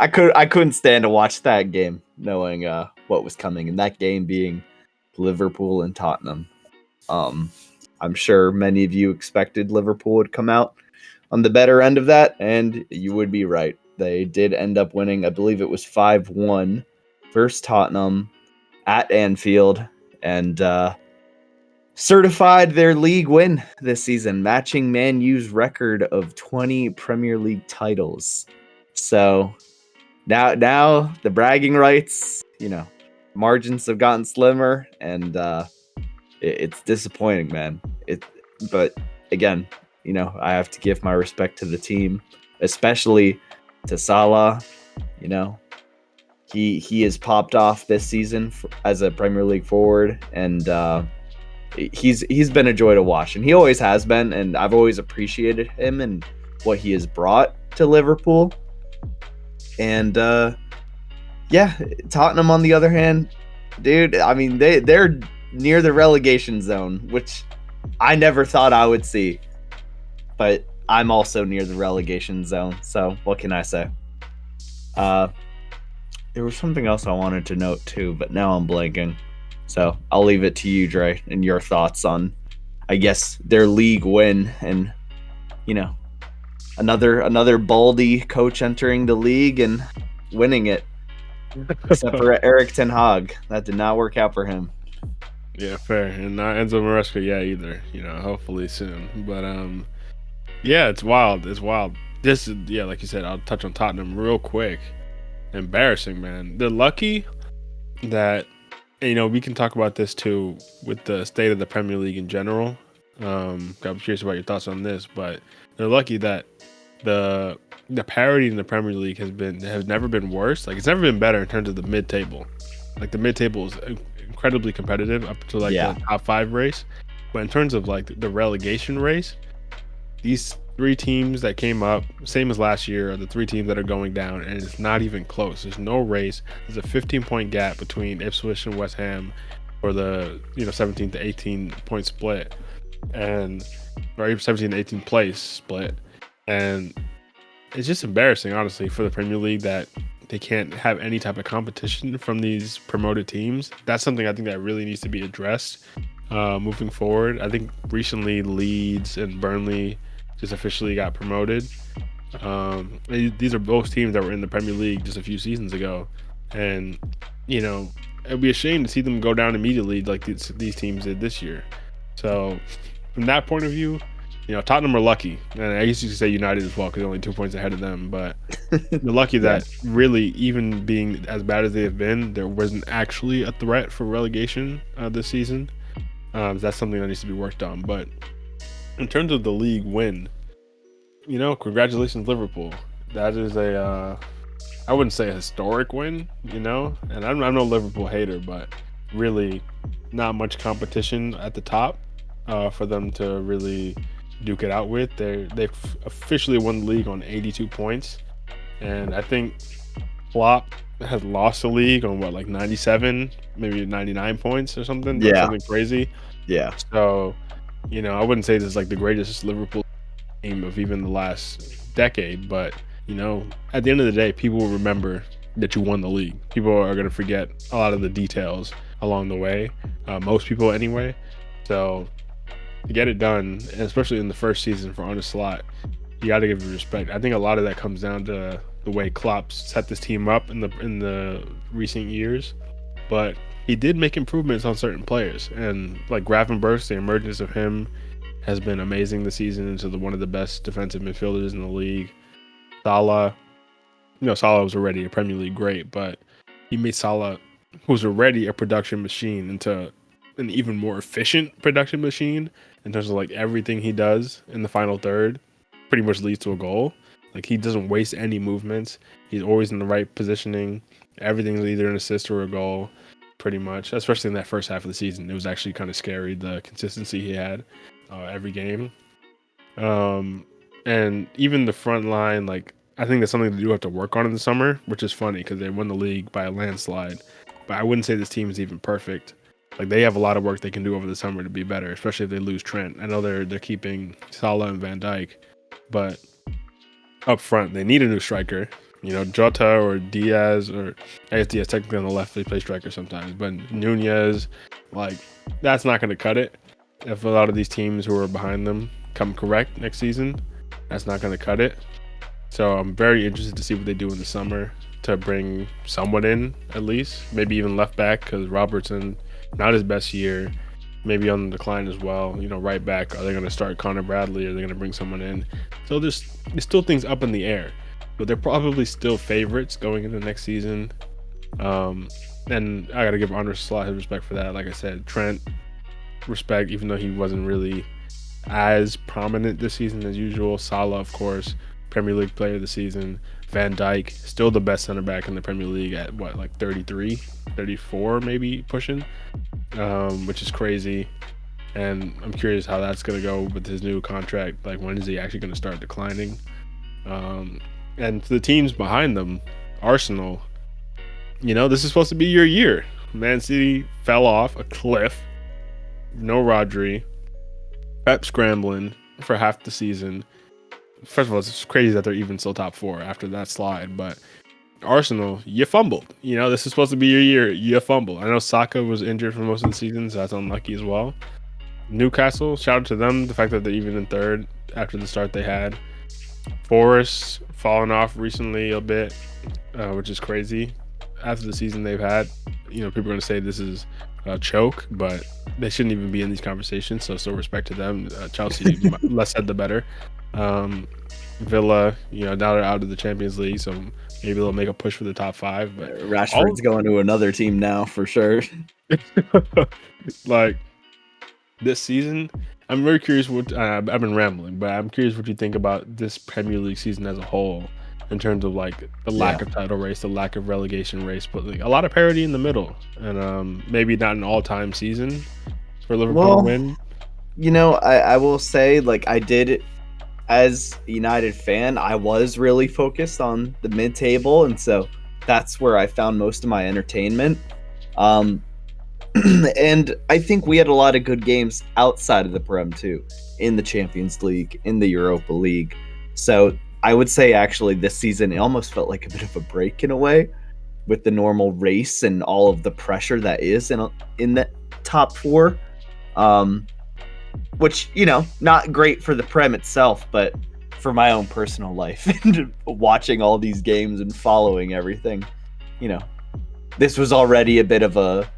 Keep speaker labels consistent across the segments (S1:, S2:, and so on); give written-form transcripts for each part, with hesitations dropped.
S1: I couldn't stand to watch that game, knowing what was coming, and that game being Liverpool and Tottenham. I'm sure many of you expected Liverpool would come out on the better end of that, and you would be right. They did end up winning. I believe it was 5-1 versus Tottenham at Anfield, and certified their league win this season, matching Man U's record of 20 Premier League titles. So now the bragging rights, margins have gotten slimmer, and it's disappointing, man. But again, I have to give my respect to the team, especially to Salah. He has popped off this season as a Premier League forward, and he's been a joy to watch, and he always has been, and I've always appreciated him and what he has brought to Liverpool. And Tottenham on the other hand, dude, I mean they're near the relegation zone, which I never thought I would see, but I'm also near the relegation zone, so what can I say? There was something else I wanted to note too, but now I'm blanking. So I'll leave it to you, Dre, and your thoughts on, I guess, their league win and, another Baldy coach entering the league and winning it. Except for Eric Ten Hag. That did not work out for him.
S2: Yeah, fair. And not Enzo Maresca yet either, hopefully soon. But, yeah, it's wild. It's wild. This is, like you said, I'll touch on Tottenham real quick. Embarrassing, man. They're lucky that, we can talk about this too with the state of the Premier League in general. I'm curious about your thoughts on this, but they're lucky that the parity in the Premier League has never been worse. Like, it's never been better in terms of the mid-table. Like, the mid-table is incredibly competitive up to the top 5 race. But in terms of like the relegation race, these 3 teams that came up, same as last year, are the 3 teams that are going down, and it's not even close. There's no race. There's a 15-point gap between Ipswich and West Ham for the 17 to 18 point split, or 17 to 18 place split, and it's just embarrassing, honestly, for the Premier League that they can't have any type of competition from these promoted teams. That's something I think that really needs to be addressed moving forward. I think recently Leeds and Burnley just officially got promoted. These are both teams that were in the Premier League just a few seasons ago, and it'd be a shame to see them go down immediately like these teams did this year. So from that point of view, Tottenham are lucky, and I guess you could say United as well because they're only 2 points ahead of them, but they're lucky that really, even being as bad as they have been, there wasn't actually a threat for relegation this season. That's something that needs to be worked on. But in terms of the league win, congratulations, Liverpool. That is I wouldn't say a historic win, and I'm no Liverpool hater, but really not much competition at the top for them to really duke it out with. They've officially won the league on 82 points, and I think Klopp has lost the league on 97, maybe 99 points or something.
S1: Yeah,
S2: something crazy.
S1: Yeah.
S2: So, I wouldn't say this is like the greatest Liverpool team of even the last decade, but at the end of the day, people will remember that you won the league. People are going to forget a lot of the details along the way, most people anyway. So to get it done, and especially in the first season for Arne Slot, you got to give him respect. I think a lot of that comes down to the way Klopp set this team up in the recent years, but he did make improvements on certain players, and like Gravenberch, the emergence of him has been amazing this season into one of the best defensive midfielders in the league. Salah, Salah was already a Premier League great, but he made Salah, who was already a production machine, into an even more efficient production machine in terms of like everything he does in the final third pretty much leads to a goal. Like, he doesn't waste any movements. He's always in the right positioning. Everything's either an assist or a goal, pretty much, especially in that first half of the season. It was actually kind of scary, the consistency he had every game. And even the front line, like, I think that's something they do have to work on in the summer, which is funny because they won the league by a landslide. But I wouldn't say this team is even perfect. Like, they have a lot of work they can do over the summer to be better, especially if they lose Trent. I know they're keeping Salah and Van Dijk, but up front they need a new striker Jota or Diaz, or I guess Diaz technically on the left, they play striker sometimes, but Nunez, like, that's not going to cut it. If a lot of these teams who are behind them come correct next season, that's not going to cut it. So I'm very interested to see what they do in the summer to bring someone in, at least, maybe even left back, because Robertson, not his best year, maybe on the decline as well. Right back, are they going to start Connor Bradley? Are they going to bring someone in? So there's still things up in the air, but they're probably still favorites going into next season. And I got to give Arne Slot his respect for that. Like I said, Trent, respect, even though he wasn't really as prominent this season as usual. Salah, of course, Premier League player of the season. Van Dijk, still the best center back in the Premier League at what, like 33, 34 maybe pushing, which is crazy. And I'm curious how that's going to go with his new contract. Like, when is he actually going to start declining? And to the teams behind them, Arsenal, this is supposed to be your year. Man City fell off a cliff. No Rodri. Pep scrambling for half the season. First of all, it's crazy that they're even still top four after that slide. But Arsenal, you fumbled. This is supposed to be your year. You fumbled. I know Saka was injured for most of the season, so that's unlucky as well. Newcastle, shout out to them. The fact that they're even in third after the start they had. Forest fallen off recently a bit, which is crazy. After the season they've had, people are going to say this is a choke, but they shouldn't even be in these conversations. So still respect to them. Chelsea, less said the better. Villa, now they're out of the Champions League, so maybe they'll make a push for the top five. But
S1: Rashford's going to another team now for sure.
S2: Like, this season, I'm very curious what I've been rambling, but I'm curious what you think about this Premier League season as a whole, in terms of like the lack of title race, the lack of relegation race, but like a lot of parity in the middle, and maybe not an all-time season for Liverpool to win.
S1: I will say, like, I did, as a United fan, I was really focused on the mid-table, and so that's where I found most of my entertainment. And I think we had a lot of good games outside of the Prem too, in the Champions League, in the Europa League. So I would say actually this season it almost felt like a bit of a break in a way, with the normal race and all of the pressure that is in the top four. Which, not great for the Prem itself, but for my own personal life and watching all these games and following everything, this was already a bit of a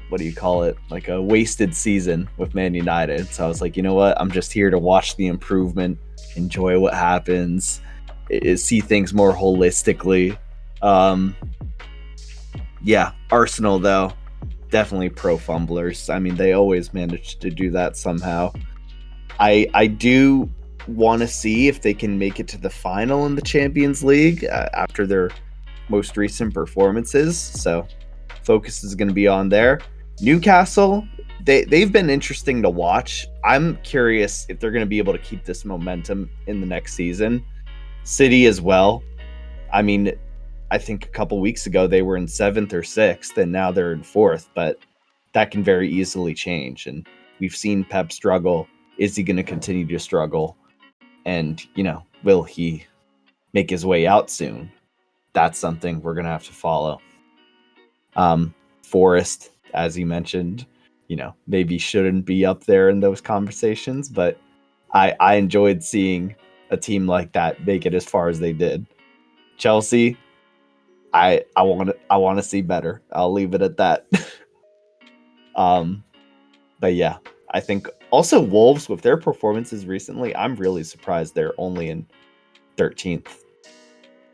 S1: what do you call it? Like a wasted season with Man United. So I was like, you know what? I'm just here to watch the improvement, enjoy what happens, see things more holistically. Yeah, Arsenal though, definitely pro fumblers. I mean, they always manage to do that somehow. I do want to see if they can make it to the final in the Champions League after their most recent performances. So focus is going to be on there. Newcastle, they've been interesting to watch. I'm curious if they're going to be able to keep this momentum in the next season. City as well. I mean, I think a couple weeks ago they were in 7th or 6th, and now they're in 4th, but that can very easily change. And we've seen Pep struggle. Is he going to continue to struggle? And, will he make his way out soon? That's something we're going to have to follow. Forest, as you mentioned, maybe shouldn't be up there in those conversations, but I enjoyed seeing a team like that make it as far as they did. Chelsea, I want to see better. I'll leave it at that. But yeah, I think also Wolves with their performances recently, I'm really surprised they're only in 13th.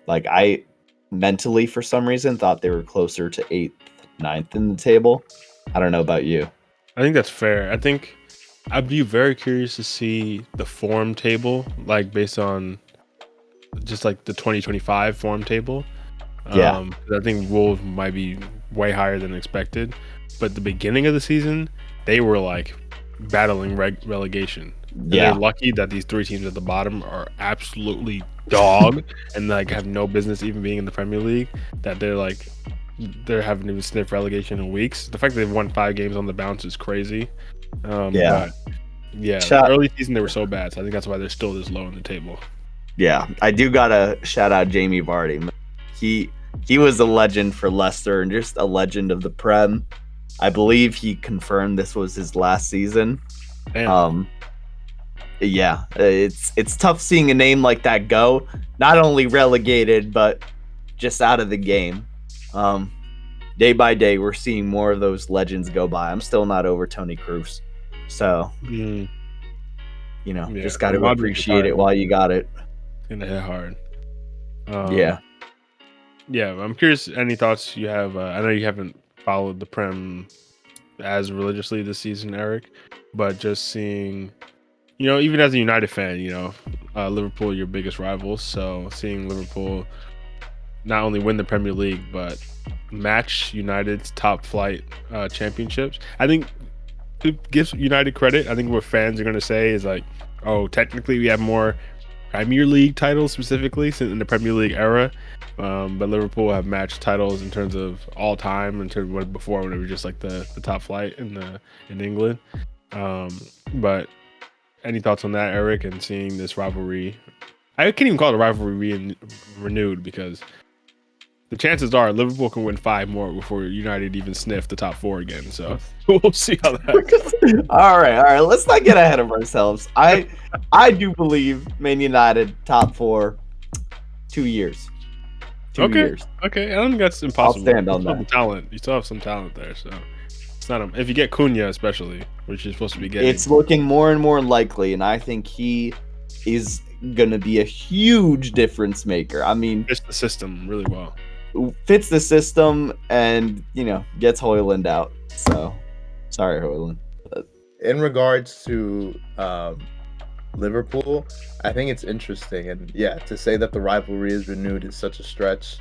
S1: Like, I mentally, for some reason, thought they were closer to 8th, 9th in the table. I don't know about you.
S2: I think that's fair. I think I'd be very curious to see the form table, like based on just like the 2025 form table.
S1: Yeah.
S2: I think Wolves might be way higher than expected. But at the beginning of the season, they were like battling relegation. And they're lucky that these three teams at the bottom are absolutely dog and like have no business even being in the Premier League, that they haven't even sniffed relegation in weeks. The fact that they've won 5 games on the bounce is crazy. But early season they were so bad, so I think that's why they're still this low in the table.
S1: Yeah, I do gotta shout out Jamie Vardy. He he was a legend for Leicester and just a legend of the Prem. I believe he confirmed this was his last season.
S2: Damn.
S1: Um, yeah, it's tough seeing a name like that go. Not only relegated, but just out of the game. Um, Day by day, we're seeing more of those legends go by. I'm still not over Tony Cruz, so
S2: Mm, yeah,
S1: just got to
S2: Rodri's
S1: appreciate it
S2: retiring.
S1: while you got it.
S2: Gonna hit hard.
S1: Yeah.
S2: Yeah, I'm curious. Any thoughts you have? I know you haven't followed the Prem as religiously this season, Eric, but just seeing, even as a United fan, Liverpool, your biggest rivals. So seeing Liverpool not only win the Premier League, but match United's top flight championships. I think it gives United credit. I think what fans are going to say is like, oh, technically we have more Premier League titles specifically since in the Premier League era. But Liverpool have matched titles in terms of all time, in terms of what before when it was just like the top flight in England. But any thoughts on that, Eric, and seeing this rivalry? I can't even call it a rivalry renewed because the chances are Liverpool can win 5 more before United even sniff the top 4 again. So we'll see how that goes.
S1: All right. Let's not get ahead of ourselves. I do believe Man United top 4, 2 years. 2 years.
S2: Okay. I don't think that's impossible.
S1: I'll stand on that.
S2: Talent. You still have some talent there, so it's not if you get Cunha especially, which you're supposed to be getting.
S1: It's looking more and more likely, and I think he is gonna be a huge difference maker. I mean,
S2: fits the system really well.
S1: Fits the system, and gets Højlund out. So, sorry, Højlund.
S3: In regards to Liverpool, I think it's interesting, and yeah, to say that the rivalry is renewed is such a stretch.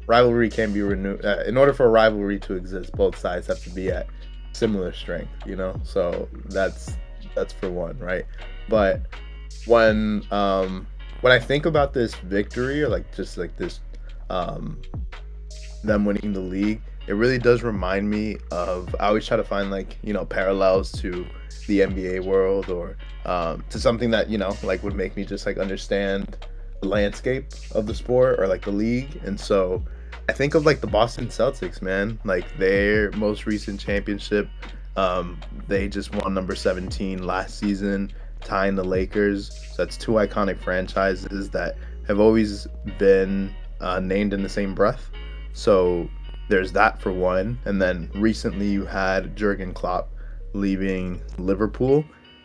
S3: Rivalry can be renewed. In order for a rivalry to exist, both sides have to be at similar strength, So that's for one, right? But when I think about this victory, or like just like this, them winning the league, it really does remind me of. I always try to find parallels to the NBA world, or to something that would make me just understand the landscape of the sport, or the league. And so I think of the Boston Celtics, man, their most recent championship. They just won number 17 last season, tying the Lakers. So that's 2 iconic franchises that have always been named in the same breath. So there's that for one. And then recently you had Jurgen Klopp leaving Liverpool.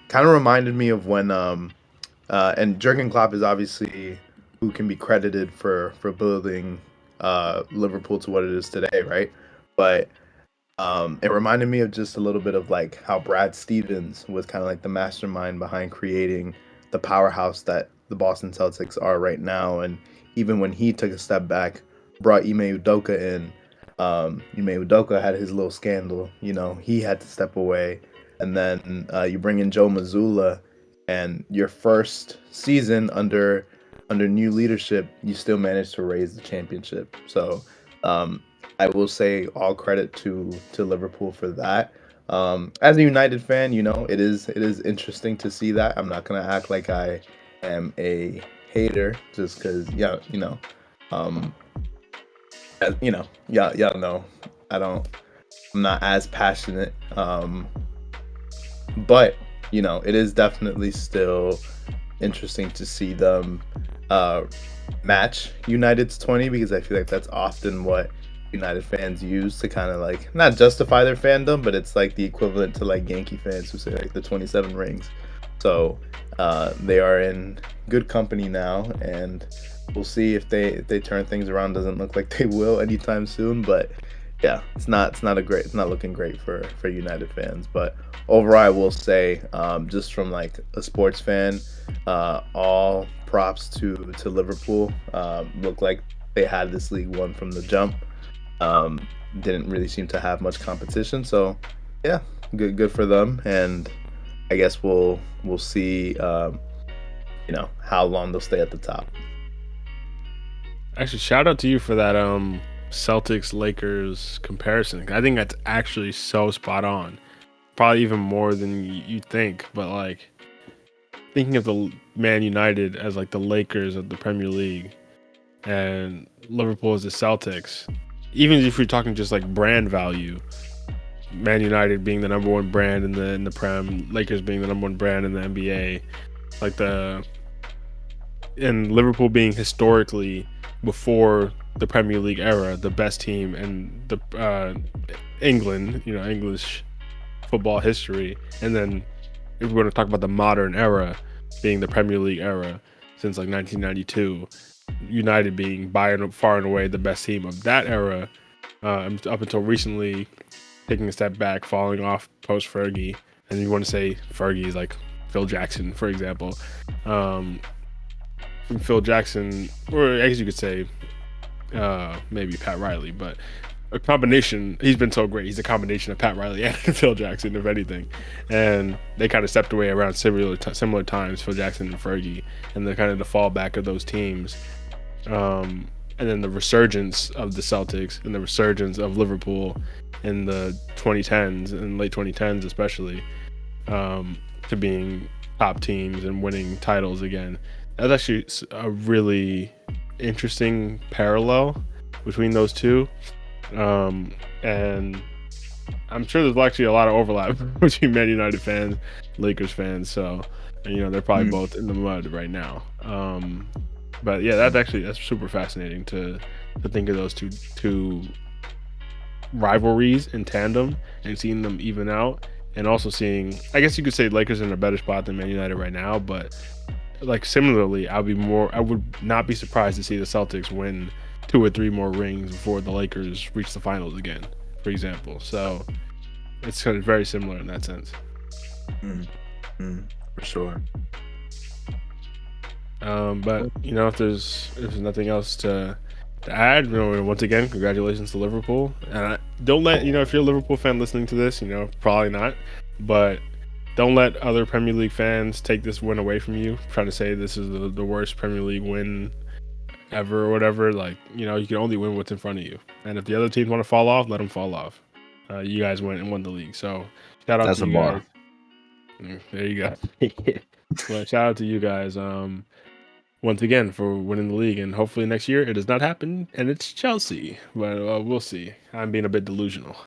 S3: Kind of reminded me of when and Jurgen Klopp is obviously who can be credited for building Liverpool to what it is today, right? But it reminded me of just a little bit of how Brad Stevens was kind of the mastermind behind creating the powerhouse that the Boston Celtics are right now. And even when he took a step back, brought Ime Udoka in. Ime Udoka had his little scandal. He had to step away. And then you bring in Joe Mazzulla, and your first season under new leadership, you still managed to raise the championship. So I will say all credit to Liverpool for that. As a United fan, it is interesting to see that. I'm not gonna act like I am a hater just because y'all know I'm not as passionate. But it is definitely still interesting to see them match United's 20, because I feel like that's often what United fans use to kind of not justify their fandom, but it's the equivalent to Yankee fans who say the 27 rings. So they are in good company now, and we'll see if they turn things around. Doesn't look like they will anytime soon, but yeah, it's not looking great for United fans. But overall, I will say, just from a sports fan, all props to Liverpool. Looked like they had this league won from the jump. Didn't really seem to have much competition, so yeah, good for them. And I guess we'll see how long they'll stay at the top.
S2: Actually, shout out to you for that Celtics Lakers comparison. I think that's actually so spot on. Probably even more than you think, but thinking of the Man United as like the Lakers of the Premier League, and Liverpool as the Celtics. Even if you're talking just like brand value, Man United being the number one brand in the Prem, Lakers being the number one brand in the NBA, like and Liverpool being historically before the Premier League era the best team in the England, English football history, and then if we're going to talk about the modern era being the Premier League era since like 1992, United being by and far and away the best team of that era, up until recently, taking a step back, falling off post Fergie, and you want to say Fergie is like Phil Jackson, for example. Phil Jackson, or I guess you could say maybe Pat Riley, but a combination. He's been so great. He's a combination of Pat Riley and Phil Jackson, if anything. And they kind of stepped away around similar times, Phil Jackson and Fergie, and the kind of the fallback of those teams. And then the resurgence of the Celtics and the resurgence of Liverpool in the 2010s and late 2010s, especially, to being top teams and winning titles again. That's actually a really interesting parallel between those two. And I'm sure there's actually a lot of overlap between Man United fans, Lakers fans. So, they're probably both in the mud right now. But yeah, that's super fascinating to think of those two rivalries in tandem and seeing them even out, and also seeing, I guess you could say Lakers in a better spot than Man United right now, but like similarly, I would not be surprised to see the Celtics win 2 or 3 more rings before the Lakers reach the finals again, for example. So it's kind of very similar in that sense.
S3: For sure.
S2: But if there's nothing else to add, once again, congratulations to Liverpool. And don't let if you're a Liverpool fan listening to this, probably not, but don't let other Premier League fans take this win away from you, trying to say this is the worst Premier League win ever or whatever. Like, you can only win what's in front of you. And if the other teams want to fall off, let them fall off. You guys went and won the league. So shout out to you guys. There you go. Well, shout out to you guys once again for winning the league. And hopefully next year it does not happen and it's Chelsea. But we'll see. I'm being a bit delusional.